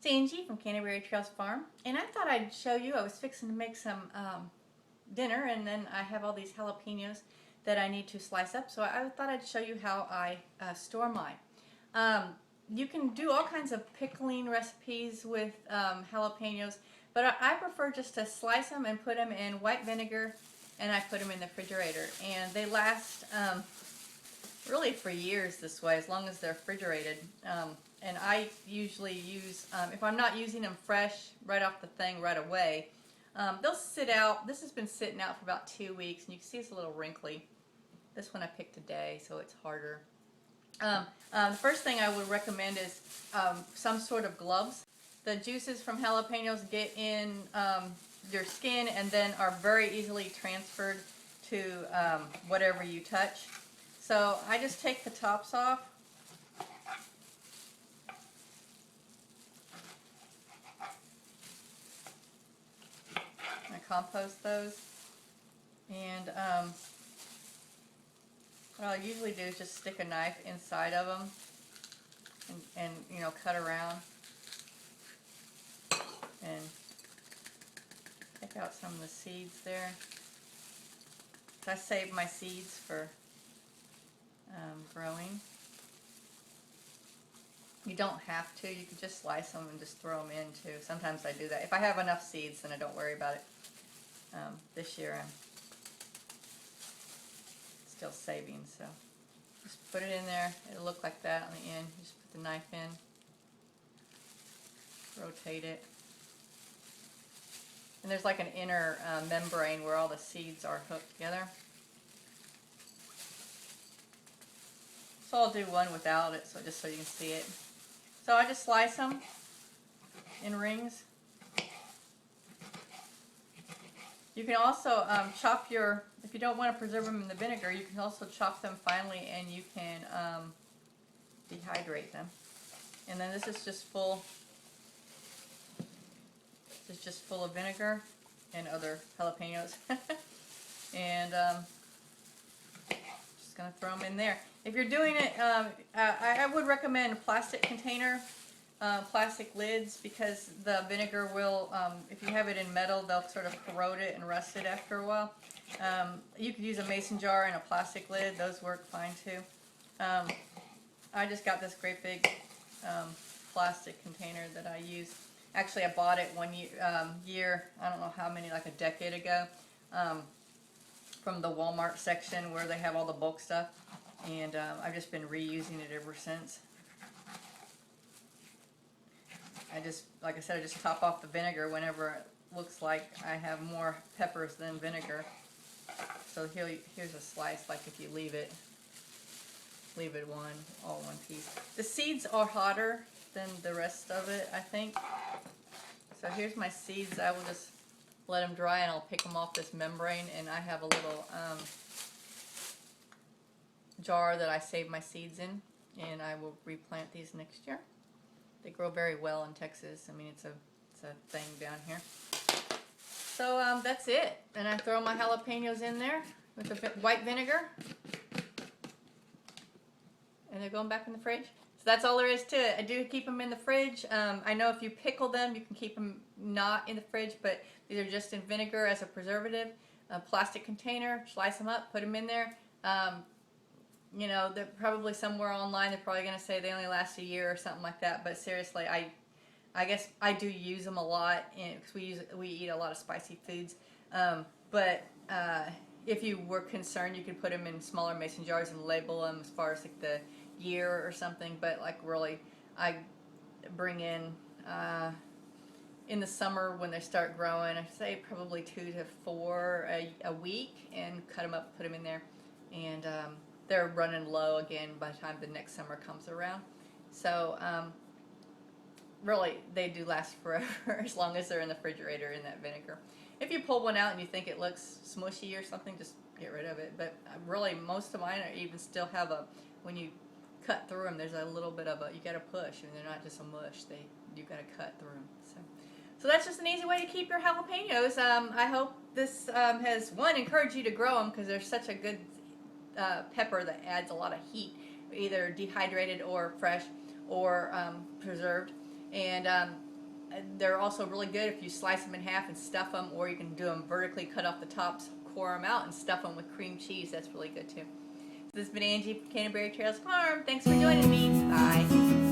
It's Angie from Canterbury Trails Farm, and I thought I'd show you. I was fixing to make some dinner, and then I have all these jalapenos that I need to slice up, so I thought I'd show you how I store mine. You can do all kinds of pickling recipes with jalapenos, but I prefer just to slice them and put them in white vinegar, and I put them in the refrigerator, and they last really for years this way, as long as they're refrigerated. And I usually use, if I'm not using them fresh right off the thing right away, they'll sit out. This has been sitting out for about 2 weeks, and you can see it's a little wrinkly. This one I picked today, so it's harder. The first thing I would recommend is some sort of gloves. The juices from jalapenos get in your skin and then are very easily transferred to whatever you touch. So I just take the tops off. I compost those, and what I'll usually do is just stick a knife inside of them and you know, cut around and take out some of the seeds there. So I save my seeds for growing. You don't have to. You can just slice them and just throw them in too. Sometimes I do that. If I have enough seeds, then I don't worry about it. This year I'm still saving, so just put it in there. It'll look like that on the end. Just put the knife in, rotate it, and there's like an inner membrane where all the seeds are hooked together. So I'll do one without it, so just so you can see it. So I just slice them in rings. You can also chop your, if you don't want to preserve them in the vinegar, you can also chop them finely and you can dehydrate them. And then this is just full of vinegar and other jalapenos. And just going to throw them in there. If you're doing it, I would recommend a plastic container, plastic lids, because the vinegar will, if you have it in metal, they'll sort of corrode it and rust it after a while. You could use a mason jar and a plastic lid. Those work fine too. I just got this great big plastic container that I use. Actually, I bought it one year, I don't know how many, like a decade ago, from the Walmart section where they have all the bulk stuff. And I've just been reusing it ever since. I just, like I said, I just top off the vinegar whenever it looks like I have more peppers than vinegar. So here's a slice, like if you leave it all one piece. The seeds are hotter than the rest of it, I think. So here's my seeds. I will just let them dry and I'll pick them off this membrane, and I have a little jar that I save my seeds in, and I will replant these next year. They grow very well in Texas. I mean, it's a thing down here. So that's it. And I throw my jalapenos in there with the white vinegar, and they're going back in the fridge. So that's all there is to it. I do keep them in the fridge. I know if you pickle them, you can keep them not in the fridge, but these are just in vinegar as a preservative. A plastic container, slice them up, put them in there. You know, they're probably somewhere online, they're probably going to say they only last a year or something like that, but seriously, I guess I do use them a lot, because we eat a lot of spicy foods. But if you were concerned, you could put them in smaller mason jars and label them as far as like the year or something. But like really, I bring in the summer when they start growing, I say probably 2 to 4 a week, and cut them up, put them in there, and they're running low again by the time the next summer comes around. So really, they do last forever as long as they're in the refrigerator in that vinegar. If you pull one out and you think it looks smushy or something, just get rid of it. But really, most of mine even still have when you cut through them, there's a little bit of you gotta push, and they're not just a mush. You gotta cut through them. So that's just an easy way to keep your jalapenos. I hope this has, one, encouraged you to grow them, because they're such a good pepper that adds a lot of heat, either dehydrated or fresh or preserved. And they're also really good if you slice them in half and stuff them, or you can do them vertically, cut off the tops, core them out, and stuff them with cream cheese. That's really good too. This has been Angie from Canterbury Trails Farm. Thanks for joining me. Bye.